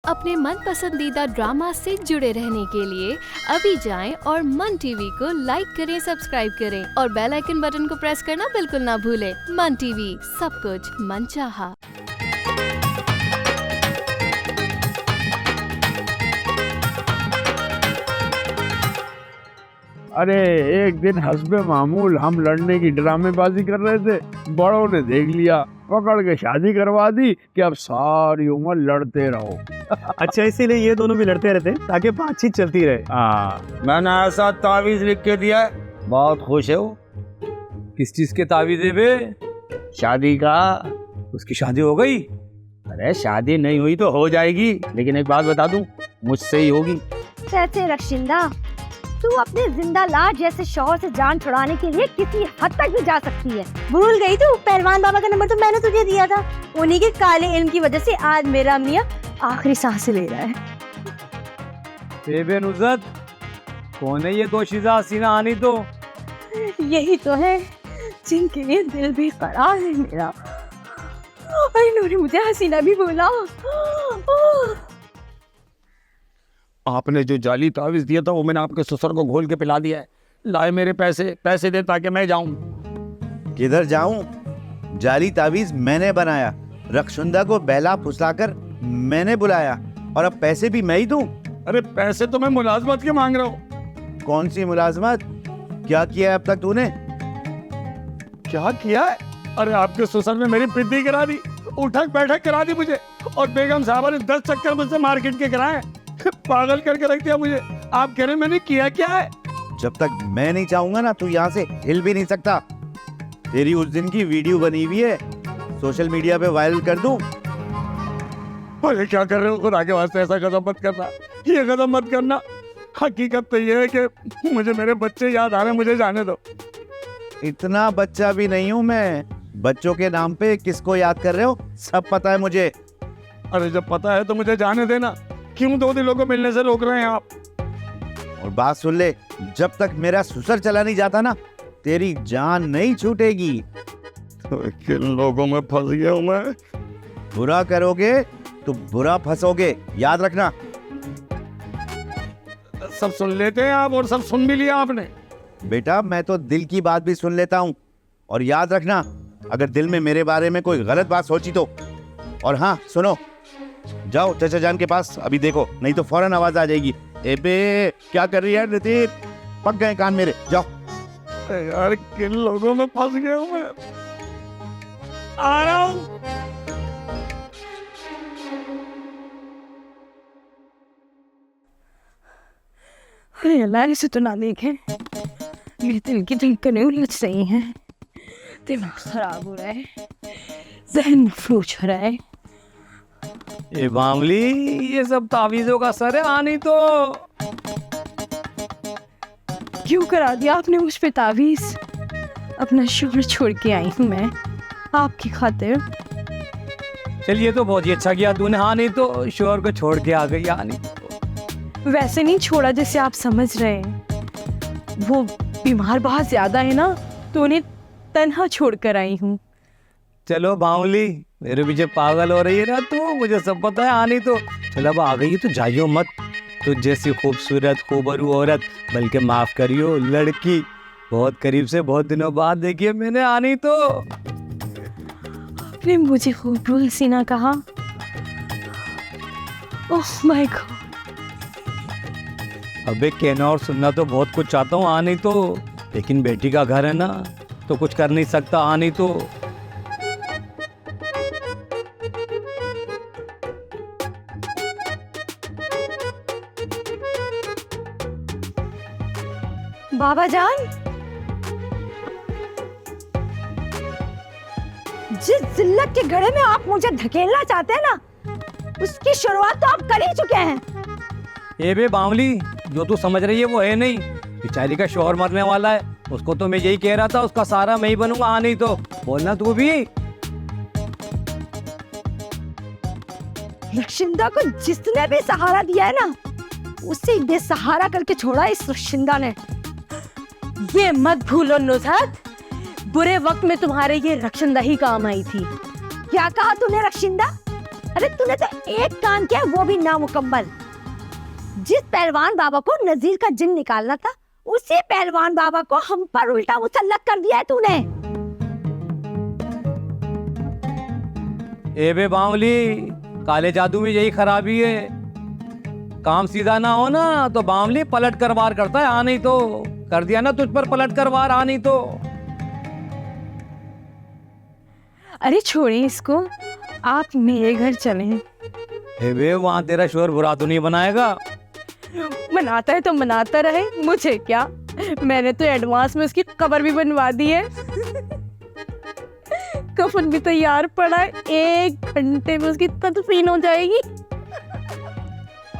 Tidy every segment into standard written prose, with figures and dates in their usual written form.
अपने मन पसंदीदा ड्रामा से जुड़े रहने के लिए अभी जाएं और मन टीवी को लाइक करें, सब्सक्राइब करें और बेल आइकन बटन को प्रेस करना बिल्कुल ना भूलें। मन टीवी, सब कुछ मनचाहा। अरे एक दिन हस्बे मामूल हम लड़ने की ड्रामेबाजी कर रहे थे, बड़ों ने देख लिया, पकड़ के शादी करवा दी कि अब सारी उम्र लड़ते रहो। अच्छा, इसीलिए ये दोनों भी लड़ते रहते हैं ताकि बातचीत चलती रहे। मैंने ऐसा तावीज लिख के दिया है, बहुत खुश है वो। किस चीज के तावीज़ है बे? शादी का। उसकी शादी हो गई? अरे शादी नहीं हुई तो हो जाएगी, लेकिन एक बात बता दूं, मुझसे ही होगी। चाचे रक्षिंदा, तू अपने जिंदा लाट जैसे शौहर से जान छुड़ाने के लिए किसी हद तक भी जा सकती है। भूल गई तू? पहलवान बाबा का नंबर तो मैंने तुझे दिया था। उन्हीं के काले इल्म की वजह से आज मेरा मियां आखिरी सांस ले रहा है। बेबे नुज़त, कौन है ये दोशीज़ा हसीना आनी? तो यही तो है जिनके लिए दिल भी करार है मेरा। और इन्होंने मुझे हसीना भी बोला। आपने जो जाली तावीज दिया था वो मैंने आपके ससुर को घोल के पिला दिया है। लाए मेरे पैसे दे ताकि मैं जाऊं। किधर जाऊं? जाली तावीज मैंने बनाया, रक्षुंदा को बहला फुसलाकर मैंने बुलाया, और अब पैसे भी मैं ही दूं? अरे पैसे तो मैं मुलाजमत के मांग रहा हूँ। कौन सी मुलाजमत? क्या किया है अब तक तूने? क्या किया है? अरे आपके ससुर ने मेरी पिद्दी करा दी, उठक बैठक करा दी मुझे, और बेगम साहबा ने 10 चक्कर मुझसे मार्केट के कराए। पागल करके रख दिया मुझे। आप कह रहे मैंने किया क्या है? जब तक मैं नहीं चाहूंगा ना, तू यहाँ से हिल भी नहीं सकता। तेरी उस दिन की वीडियो बनी हुई है, सोशल मीडिया पे वायरल कर दूं। अरे क्या कर रहे हो? खुदा के वास्ते ऐसा कदम मत करना, ये कदम मत करना। हकीकत तो ये है कि मुझे मेरे बच्चे याद आ रहे, मुझे जाने दो। इतना बच्चा भी नहीं हूँ मैं। बच्चों के नाम पे किसको याद कर रहे हो सब पता है मुझे। अरे जब पता है तो मुझे जाने देना। क्यों 2 दिलों को मिलने से रोक रहे हैं आप? और बात सुन ले, जब तक मेरा ससुर चला नहीं जाता ना, तेरी जान नहीं छूटेगी। तो किन लोगों में फंस गया हूं मैं? बुरा करोगे तो बुरा फंसोगे, याद रखना। सब सुन लेते हैं आप, और सब सुन भी लिया आपने। बेटा, मैं तो दिल की बात भी सुन लेता हूँ, और याद रखना, अगर दिल में मेरे बारे में कोई गलत बात सोची तो। और हाँ सुनो, जाओ चाचा जान के पास अभी, देखो नहीं तो फौरन आवाज आ जाएगी। एबे क्या कर रही है नितिन? पक गए कान मेरे, जाओ। यार किन लोगों में फंस गया हूं मैं। आ रहा हूं। अरे अल्लाह, इसे तो ना देखे। मेरे दिल की धड़कनें उलझ रही हैं, दिमाग खराब हो रहा है, जहन मफलूज हो रहा है। ए बावली, ये सब तावीज़ों का असर है आनी। तो क्यों करा दिया आपने मुझ पे तावीज? अपना शोहर छोड़ के आई हूँ मैं आपकी खातिर। चलिए, तो बहुत ही अच्छा किया तूने। हाँ नहीं तो शोहर को छोड़ के आ गई आनी। वैसे नहीं छोड़ा जैसे आप समझ रहे हैं। वो बीमार बहुत ज्यादा है ना, तो उन्हें तन्हा छोड़ कर आई हूँ। चलो बावली, मेरे पीछे पागल हो रही है ना तू, मुझे सब पता है आनी। तो चलो अब आ गई तो जाइयो मत। तो जैसी खूबसूरत खूबरू औरत, बल्कि माफ करियो लड़की, बहुत करीब से बहुत दिनों बाद देखिए मैंने आनी। तो आपने मुझे खूबरू हसीना कहा? Oh my God. अबे कहना और सुनना तो बहुत कुछ चाहता हूँ आनी तो, लेकिन बेटी का घर है ना, तो कुछ कर नहीं सकता आनी। तो बाबा जान, जिस जिल्लत के गड़े में आप मुझे धकेलना चाहते हैं ना, उसकी शुरुआत तो आप कर ही चुके हैं। ए बे बावली, जो तू समझ रही है वो है नहीं। बेचारी का शोहर मरने वाला है, उसको तो मैं यही कह रहा था, उसका सारा मैं ही बनूंगा। हाँ नहीं तो बोलना तू भी। रक्षिंदा को जिसने भी सहारा दिया है ना, उसे बेसहारा करके छोड़ा इस रक्षिंदा ने। ये मत भूलो नुज़हत, बुरे वक्त में तुम्हारे ये रक्षिंदा ही काम आई थी। क्या कहा तूने रक्षिंदा? अरे तूने तो एक काम किया, वो भी नामुकम्मल। जिस पहलवान बाबा को नजीर का जिन निकालना था, उसी पहलवान बाबा को हम पर उल्टा मुसल्लत कर दिया है तूने। ए बे बावली, काले जादू में यही खराबी है। काम सीधा ना हो ना तो बावली पलट कर वार करता है। आ नहीं तो कर दिया ना तुझ पर पलट कर वार, आ नहीं तो। अरे छोड़िए इसको, आप मेरे घर चलें। ए बे, वहाँ तेरा शोर बुरा तो नहीं बनाएगा? मनाता है तो मनाता रहे, मुझे क्या। मैंने तो एडवांस में उसकी कबर भी बनवा दी है। कफन भी तैयार पड़ा है, 1 घंटे में उसकी तदफीन हो जाएगी।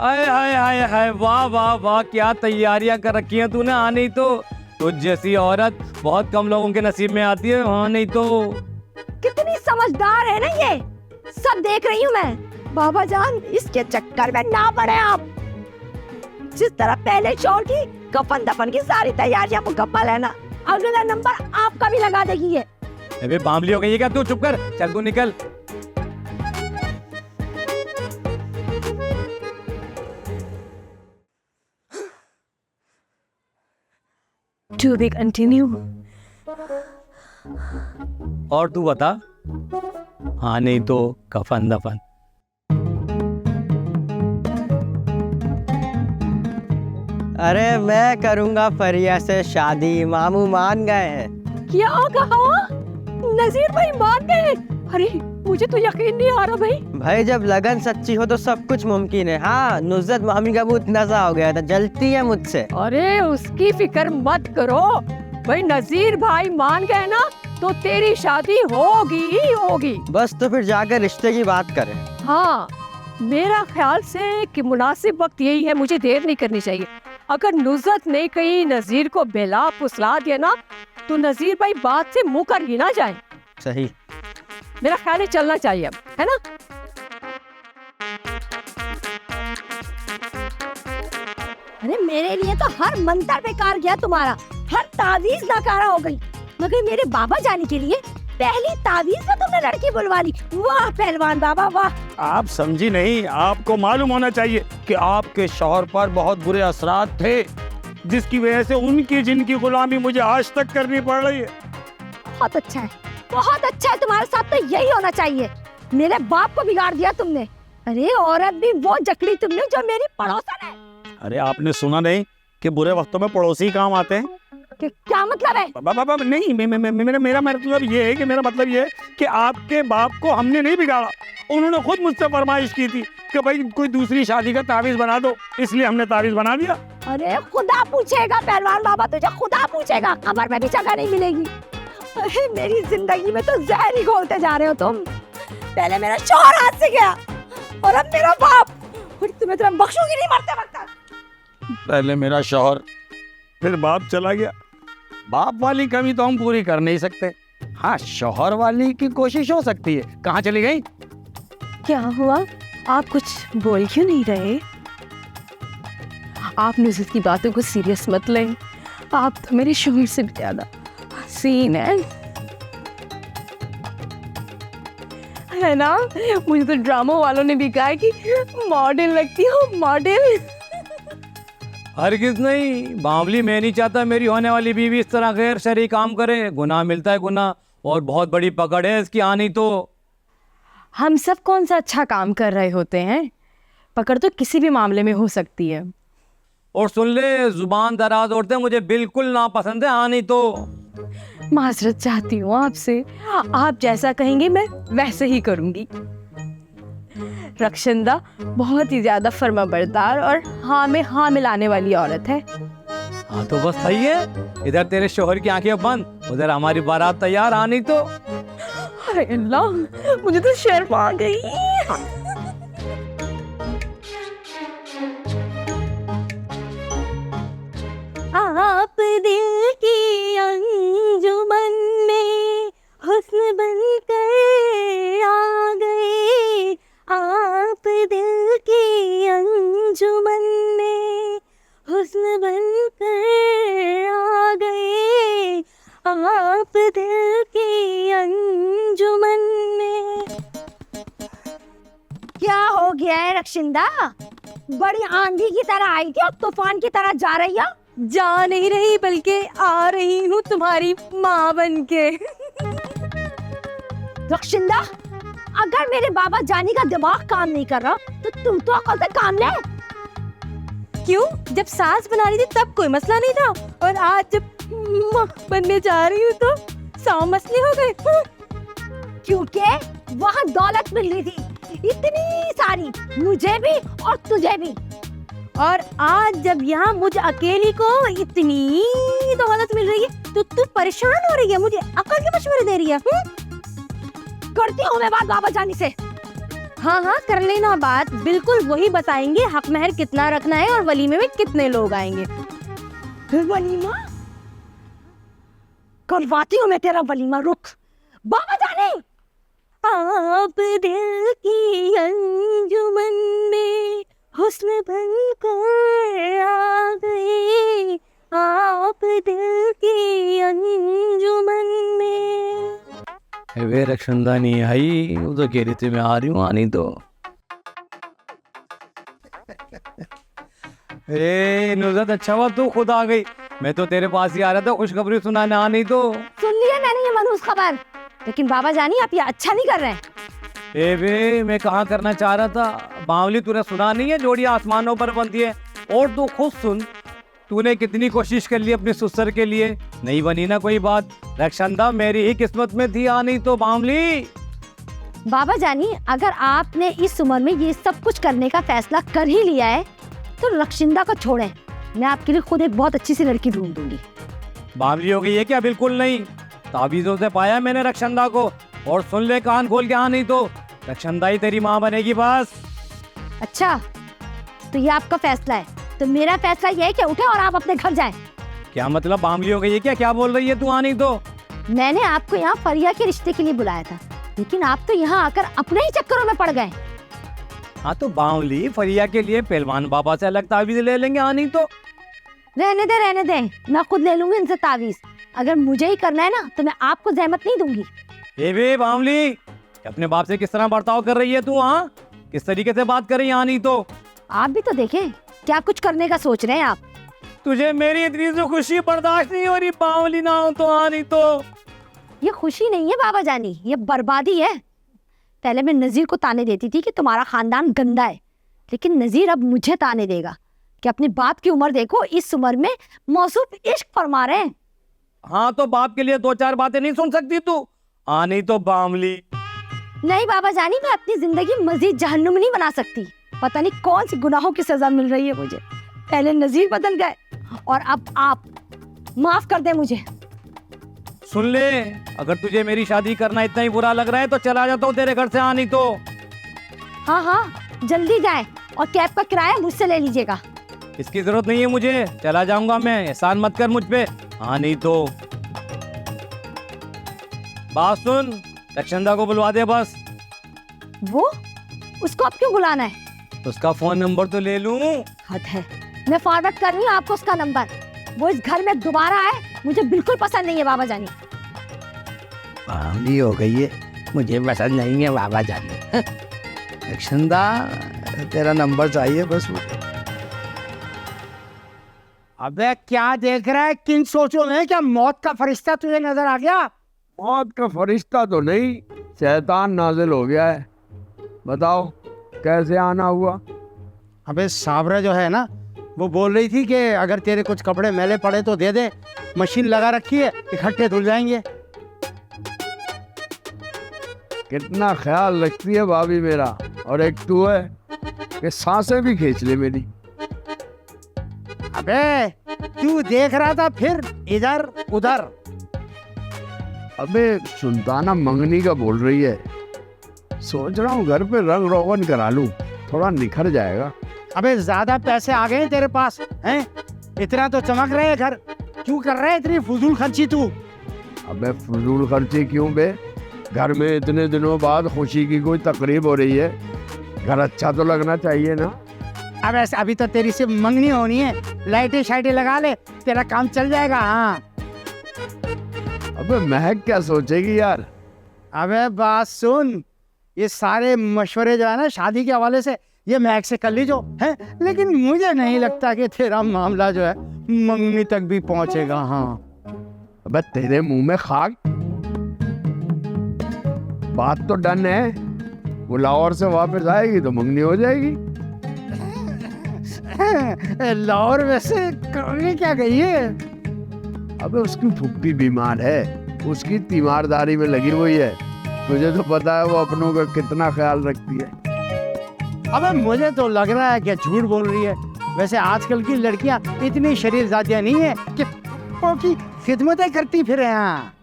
आए हाय हाय हाय, वाह वाह वाह, क्या तैयारियां कर रखी हैं तूने। हाँ नहीं तो तुझ जैसी औरत बहुत कम लोगों के नसीब में आती है। हाँ नहीं तो। कितनी समझदार है ना ये, सब देख रही हूँ मैं। बाबा जान, इसके चक्कर में ना पड़े आप। जिस तरह पहले शौर की कफन दफन की सारी तैयारियां मुकम्मल है ना, अगला नंबर आपका भी लगा देगी ये। अबे बावली हो गई है क्या तू? चुप कर, चल तू निकल। To be continued. और तू बता। हाँ नहीं तो कफन दफन। अरे मैं करूंगा फरिया से शादी, मामू मान गए हैं। क्या कहा? नजीर भाई मान गए? अरे मुझे तो यकीन नहीं आ रहा भाई। भाई जब लगन सच्ची हो तो सब कुछ मुमकिन है। हाँ, नुसरत मामी का मुंह नशा हो गया था, जलती है मुझसे। अरे उसकी फिक्र मत करो भाई, नजीर भाई मान गए ना तो तेरी शादी होगी ही होगी। बस तो फिर जाकर रिश्ते की बात करें। हाँ, मेरा ख्याल से कि मुनासिब वक्त यही है, मुझे देर नहीं करनी चाहिए। अगर नुसरत ने कहीं नजीर को बेला फुसला दिया ना तो नजीर भाई बात से मुकर ही ना जाए। सही। मेरा ख्याल है चलना चाहिए अब, है ना? अरे मेरे लिए तो हर मंत्र बेकार गया तुम्हारा, हर तावीज नाकारा हो गई, मगर मेरे बाबा जाने के लिए पहली तावीज में तुमने लड़की बुलवा ली। वाह पहलवान बाबा वाह। आप समझी नहीं, आपको मालूम होना चाहिए कि आपके शौहर पर बहुत बुरे असरात थे, जिसकी वजह से उनकी जिनकी गुलामी मुझे आज तक करनी पड़ रही है। बहुत अच्छा है, बहुत अच्छा है, तुम्हारे साथ तो यही होना चाहिए। मेरे बाप को बिगाड़ दिया तुमने। अरे औरत भी वो जकड़ी तुमने जो मेरी पड़ोसन है। अरे आपने सुना नहीं कि बुरे वक्तों में पड़ोसी काम आते हैं? क्या मतलब है? बाबा नहीं, मेरा मतलब ये है कि मेरा मतलब ये है कि आपके बाप को हमने नहीं बिगाड़ा, उन्होंने खुद मुझसे फरमाइश की थी कि भाई कोई दूसरी शादी का तावीज बना दो, इसलिए हमने तावीज बना दिया। अरे खुदा पूछेगा पहलवान बाबा, तुझे खुदा पूछेगा, कब्र में भी जगह नहीं मिलेगी। अरे मेरी जिंदगी में तो जहर ही घोलते जा रहे हो तुम। पहले मेरा शौहर हाथ से गया और अब मेरा बाप, और तुम्हें बख्शूंगी नहीं मरते वक्त। पहले मेरा शौहर, फिर बाप चला गया। बाप वाली कमी तो हम पूरी कर नहीं सकते, हाँ शौहर वाली की कोशिश हो सकती है। कहाँ चली गई? क्या हुआ, आप कुछ बोल क्यों नहीं रहे? आप नुसरत की बातों को सीरियस मत लें, आप तो मेरे शोहर से भी ज्यादा हसीन है ना? मुझे तो ड्रामा वालों ने भी कहा है कि मॉडल लगती हो, मॉडल। हरगिज नहीं बावली, मैं नहीं चाहता मेरी होने वाली बीवी इस तरह गैर शरई काम करे। गुनाह मिलता है गुनाह, और बहुत बड़ी पकड़ है इसकी। आनी तो हम सब कौन सा अच्छा काम कर रहे होते हैं, पकड़ तो किसी भी मामले में हो सकती है। और सुन ले, जुबान दराज औरतें मुझे बिल्कुल नापसंद है। आनी तो माजरत चाहती हूँ आपसे, आप जैसा कहेंगे मैं वैसे ही करूँगी। रक्षंदा बहुत ही ज्यादा फर्माबरदार और हाँ में हाँ मिलाने वाली औरत है। हाँ तो बस सही है, इधर तेरे शोहर की आंखें बंद, उधर हमारी बारात तैयार। आनी तो अरे अल्लाह, मुझे तो शर्म आ गई। आप दिल की अंजुमन में हुस्न बनकर आ गए, आप दिल की अंजुमन में हुस्न बनकर आ गए, आप दिल की अंजुमन में। है रक्षिंदा? बड़ी आंधी की तरह आई थी और तूफान की तरह जा रही हो। जा नहीं रही बल्कि आ रही हूँ तुम्हारी माँ बनके। रक्षिंदा, अगर मेरे बाबा जानी का दिमाग काम नहीं कर रहा तो तुम तो अकल से काम ले। क्यों? जब सास बना रही थी तब कोई मसला नहीं था, और आज जब माँ बनने जा रही हूँ तो 100 मसले हो गए। क्योंकि वहाँ दौलत मिल रही थी इतनी सारी, मुझे भी और तुझे भी। और आज जब यहाँ मुझे अकेली को इतनी दौलत मिल रही है तो तू परेशान हो रही है, मुझे अकल के मशवरे दे रही है। करती हूँ मैं बात बाबा जानी से। हाँ हाँ कर लेना बात, बिल्कुल वही बताएंगे हक महर कितना रखना है और वलीमे में कितने लोग आएंगे। वलीमा करवाती हूँ मैं तेरा वलीमा, रुक। बाबा जाने, आप दिल की अंजुमन में हुस्न बनकर आ गए, आप दिल की अंजुमन में। वे रक्षंदा नहीं आई, वो तो कह रही थी मैं आ रही हूँ, आनी तो। नुज़रत, अच्छा हुआ तू खुद आ गई, मैं तो तेरे पास ही आ रहा था खुशखबरी सुनाने, आनी तो। सुन लिया मैंने ये मनहूस खबर, लेकिन बाबा जानी आप ये अच्छा नहीं कर रहे हैं। वे मैं कहाँ करना चाह रहा था बावली, तूने सुना नहीं है जोड़ी आसमानों पर बनती है? और तू खुद सुन, तूने कितनी कोशिश कर ली अपनी सुसर के लिए, नहीं बनी ना कोई बात। रक्षंदा मेरी ही किस्मत में थी आनी तो बावली। बाबा जानी, अगर आपने इस उम्र में ये सब कुछ करने का फैसला कर ही लिया है तो रक्षिंदा को छोड़ें, मैं आपके लिए खुद एक बहुत अच्छी सी लड़की ढूंढ दूंगी। बावली हो गई है क्या? बिल्कुल नहीं, ताबीजों से पाया मैंने रक्षंदा को। और सुन ले कान खोल के, हाँ नहीं तो रक्षंदा ही तेरी माँ बनेगी बस। अच्छा, तो ये आपका फैसला है, तो मेरा फैसला ये है कि उठे और आप अपने घर जाएं। क्या मतलब बावली हो गई है क्या? क्या बोल रही है तू? हाँ नहीं तो मैंने आपको यहाँ फरिया के रिश्ते के लिए बुलाया था, लेकिन आप तो यहाँ आकर अपने ही चक्करों में पड़ गए। हाँ तो बावली फरिया के लिए पहलवान बाबा से अलग ताबीज ले लेंगे, हाँ नहीं तो। रहने दे, मैं खुद ले लूंगी इनसे ताबीज। अगर मुझे ही करना है ना तो मैं आपको जहमत नहीं दूंगी। वे बावली, अपने बाप से किस तरह बर्ताव कर रही है तू? हाँ, किस तरीके से बात कर रही है? हाँ नहीं तो आप भी तो देखें क्या कुछ करने का सोच रहे हैं आप। तुझे मेरी इतनी जो खुशी बर्दाश्त नहीं हो रही बावली, ना हो तो हाँ नहीं तो। ये खुशी नहीं है बाबा जानी, ये बर्बादी है। पहले मैं नजीर को ताने देती थी कि तुम्हारा खानदान गंदा है, लेकिन नजीर अब मुझे ताने देगा कि अपने बाप की उम्र देखो, इस उम्र में मौसूफ इश्क फरमा रहे हैं। हाँ तो बाप के लिए 2-4 बातें नहीं सुन सकती तू? हाँ नहीं तो बावली। नहीं बाबा जानी, मैं अपनी जिंदगी मजीद जहन्नुम नहीं बना सकती। पता नहीं कौन सी गुनाहों की सजा मिल रही है मुझे। पहले नजीर बदल गए और अब आप। माफ कर दे मुझे। सुन ले, अगर तुझे मेरी शादी करना इतना ही बुरा लग रहा है तो चला जाता हूँ तेरे घर से, हाँ नहीं तो। हाँ, जल्दी जाए और कैब का किराया मुझसे ले लीजिएगा। इसकी जरूरत नहीं है मुझे, चला जाऊंगा मैं, एहसान मत कर मुझ पे, हाँ नहीं तो। बात सुन, रक्षंदा को बुलवा दे बस। वो उसको अब क्यों बुलाना है? उसका फोन नंबर तो ले लूं। हद है, मैं फॉरवर्ड कर रही हूँ आपको उसका नंबर। वो इस घर में दोबारा आए मुझे बिल्कुल पसंद नहीं है बाबा जानी। बावली हो गई है, मुझे पसंद नहीं है बाबा जानी। रक्षंदा तेरा नंबर चाहिए बस। अबे क्या देख रहा है, किन सोचों में? क्या मौत का फरिश्ता तुझे नजर आ गया? मौत का फरिश्ता तो नहीं, शैतान नाजिल हो गया है। बताओ कैसे आना हुआ? अबे साबरा जो है ना, वो बोल रही थी कि अगर तेरे कुछ कपड़े मैले पड़े तो दे दे, मशीन लगा रखी है, इकट्ठे धुल जाएंगे। कितना ख्याल रखती है भाभी मेरा, और एक तू है कि सांसें भी खींच ले मेरी। अबे तू देख रहा था फिर इधर उधर। अबे सुल्ताना मंगनी का बोल रही है, सोच रहा हूँ घर पे रंग रोगन करा लूं, थोड़ा निखर जाएगा। अबे ज्यादा पैसे आ गए तेरे पास हैं? इतना तो चमक रहे घर, क्यों कर रहा है इतनी फजूल खर्ची तू? अबे फजूल खर्ची क्यों बे? घर में इतने दिनों बाद खुशी की कोई तकरीब हो रही है, घर अच्छा तो लगना चाहिए ना। अब ऐसे अभी तो तेरी सिर्फ मंगनी होनी है, लाइटें शाइटें लगा ले, तेरा काम चल जाएगा। हाँ अबे महक क्या सोचेगी यार? अबे बात सुन, ये सारे मशवरे जो है ना शादी के हवाले से, ये महक से कर लीजो है, लेकिन मुझे नहीं लगता कि तेरा मामला जो है मंगनी तक भी पहुंचेगा। हाँ अबे तेरे मुंह में खाक, बात तो डन है, वो लाहौर से वापस आएगी तो मंगनी हो जाएगी। लाहौर वैसे करने क्या गई है? अबे उसकी फुप्पी बीमार है, उसकी तीमारदारी में लगी हुई है। तुझे तो पता है वो अपनों का कितना ख्याल रखती है। अबे मुझे तो लग रहा है कि झूठ बोल रही है। वैसे आजकल की लड़कियां इतनी शरीरजादियां नहीं है कि की खिदमतें करती फिरे। हाँ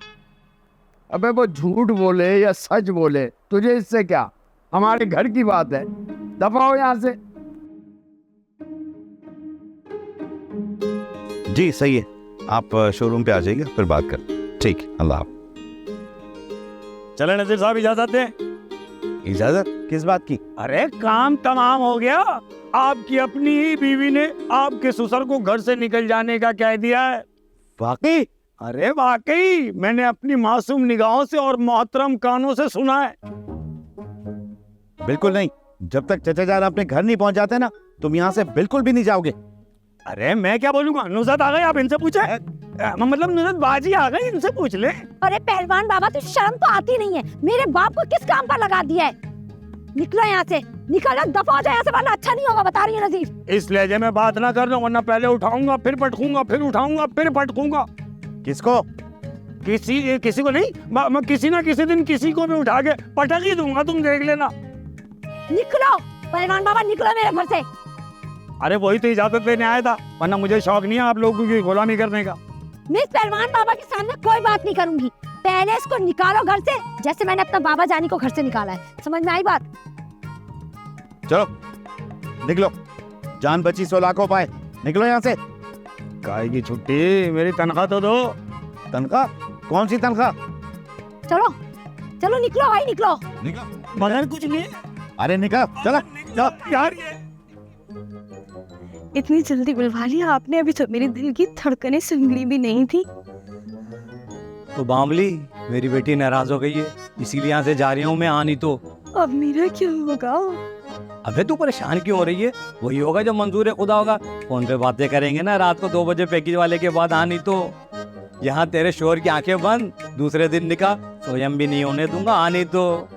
अबे वो झूठ बोले या सच बोले, तुझे इससे क्या? हमारे घर की बात है, दफा हो यहाँ से। जी सही है, आप शोरूम पे आ जाइए, फिर बात कर। ठीक, अल्लाह हाफ़िज़। चले नजीर साहब, इजाजत दें। इजाजत किस बात की? अरे काम तमाम हो गया। आपकी अपनी ही बीवी ने आपके ससुर को घर से निकल जाने का कह दिया है। वाकई? अरे वाकई, मैंने अपनी मासूम निगाहों से और मोहतरम कानों से सुना है। बिल्कुल नहीं, जब तक चचा जान अपने घर नहीं पहुंच जाते ना, तुम यहाँ से बिल्कुल भी नहीं जाओगे। अरे मैं क्या बोलूंगा, नुसरत आ गई, आप इनसे पूछे। मतलब नुसरत बाजी आ गई, इनसे पूछ ले। अरे पहलवान बाबा, तो शर्म तो आती नहीं है? मेरे बाप को किस काम पर लगा दिया है? निकलो यहाँ से, निकलो, दफा हो जाए यहाँ से, वरना अच्छा नहीं होगा, बता रही है नजीर। इस लहजे में बात ना कर लो, वरना पहले उठाऊंगा फिर पटकूंगा, फिर उठाऊंगा फिर पटकूंगा। किसको? किसी को नहीं, मैं किसी ना किसी दिन किसी को भी उठा के पटक ही दूंगा, तुम देख लेना। निकलो पहलवान बाबा, निकलो मेरे घर से। अरे वही तो इजाजत लेने आया था, वरना मुझे शौक नहीं है आप लोगों की गुलामी करने का। मैं इस पहलवान बाबा के सामने कोई बात नहीं करूंगी। पहले इसको निकालो घर से, जैसे मैंने अपना बाबा जानी को घर से निकाला है। समझ में आई बात? चलो निकलो, जान बची सो लाखों पाए, निकलो यहाँ से। काय की छुट्टी, मेरी तनख्वाह तो दो। तनख्वाह? कौन सी तनख्वाह? चलो चलो, निकलो भाई, निकलो। निकलो। मगर कुछ नहीं। अरे निकलो, चलो यार, ये इतनी जल्दी बुलवा लिया आपने, अभी तो मेरे दिल की धड़कनें सुंगड़ी भी नहीं थी। तो बामली, मेरी बेटी नाराज हो गई है, इसीलिए यहाँ से जा रही हूँ मैं। आनी तो अब मेरा क्या होगा? अबे तू परेशान क्यों हो रही है? वही होगा जो मंजूर है खुदा होगा। फोन पे बातें करेंगे ना रात को 2 बजे पैकेज वाले के बाद। आनी तो यहाँ तेरे शोर की आंखें बंद, दूसरे दिन निकाह, स्वयं भी नहीं होने दूंगा। आनी तो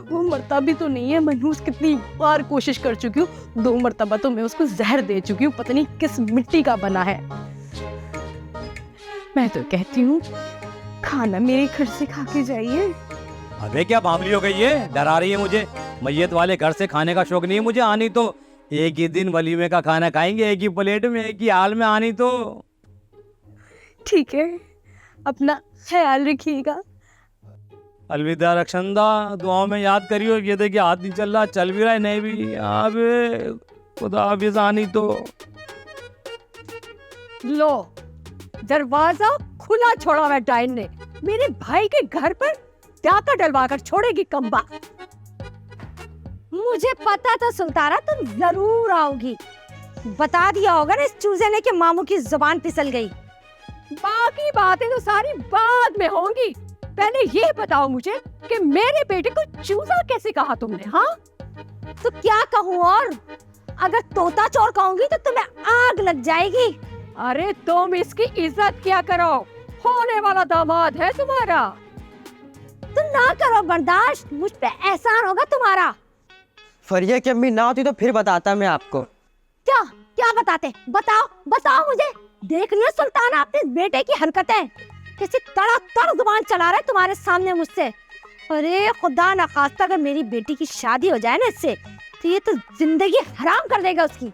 वो मरता भी तो नहीं है। मनहूस कितनी बार कोशिश कर चुकी हूँ, 2 मरतबा तो मैं उसको जहर दे चुकी हूँ, पता नहीं किस मिट्टी का बना है। मैं तो कहती हूँ खाना मेरे घर से खा के जाइए। अबे क्या बामली हो गई है, डरा रही है मुझे। मैयत वाले घर से खाने का शौक नहीं है मुझे। आनी तो एक ही दिन वलीमे का खाना खाएंगे, एक ही प्लेट में, एक ही हाल में। आनी तो ठीक है, अपना ख्याल रखिएगा। अलविदा रक्षंदा, दुआओं में याद करियो। ये देखिए हाथ नहीं चल रहा, चल भी रहा है नहीं भी। अबे खुदा हाफिज़। आनी तो लो, दरवाजा खुला छोड़ा हुआ डाइन ने। मेरे भाई के घर पर डाका डलवा कर छोड़ेगी कंबा। मुझे पता था सुल्ताना तुम जरूर आओगी। बता दिया होगा ना इस चूजे ने कि मामू की जुबान फिसल गई। बाकी बातें तो सारी बाद में होंगी। पहले ये बताओ मुझे कि मेरे बेटे को चूजा कैसे कहा तुमने? हाँ तो क्या कहूँ, और अगर तोता चोर कहूंगी तो तुम्हें आग लग जाएगी। अरे तुम इसकी इज्जत क्या करो, होने वाला दामाद है तुम्हारा। तुम ना करो बर्दाश्त, मुझ पे एहसान होगा तुम्हारा। फरिया की अम्मी ना होती तो फिर बताता मैं आपको। क्या क्या बताते? बताओ बताओ मुझे। देख लियो सुल्ताना अपने बेटे की हरकतें, कैसे तड़ातड़ जुबान चला रहा है तुम्हारे सामने मुझसे। अरे खुदा ना खास्ता अगर मेरी बेटी की शादी हो जाए ना इससे, तो ये तो जिंदगी हराम कर देगा उसकी।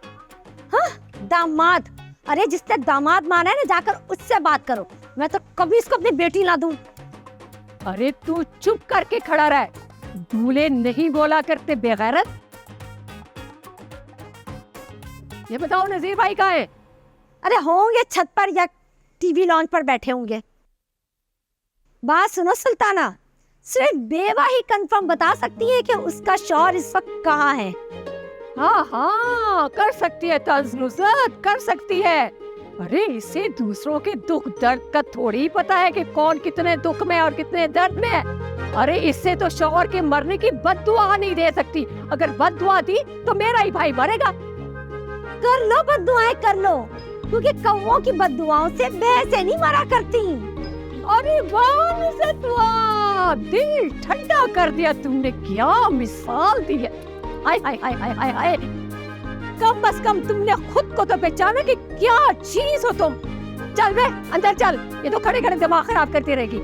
हाँ दामाद, अरे जिसने दामाद माना है ना, जाकर उससे बात करो। मैं तो कभी इसको अपनी बेटी ना दूं। अरे तू चुप करके खड़ा रह, दूल्हे नहीं बोला करते बेगैरत। ये बताओ नजीर भाई कहाँ है? अरे होंगे छत पर या टीवी लॉन्च पर बैठे होंगे। बात सुनो सुल्ताना, सिर्फ बेवा ही कंफर्म बता सकती है कि उसका शौहर इस वक्त कहाँ है। हाँ हाँ कर सकती है तर्ज नुसरत, कर सकती है। अरे इसे दूसरों के दुख दर्द का थोड़ी ही पता है कि कौन कितने दुख में और कितने दर्द में है। अरे इससे तो शौहर के मरने की बद्दुआ नहीं दे सकती। अगर बद्दुआ दी तो मेरा ही भाई मरेगा। कर लो बद्दुआएं कर लो, क्योंकि कौवों की बद्दुआओं से भैंसें नहीं मरा करती। अरे वाह नुसरत वाह, दिल ठंडा कर दिया तुमने, क्या मिसाल दी है। हाय हाय हाय हाय हाय हाय, कम बस कम तुमने खुद को तो पहचाना कि क्या चीज हो तुम। चल बे अंदर चल, ये तो खड़े खड़े दिमाग खराब करती रहेगी।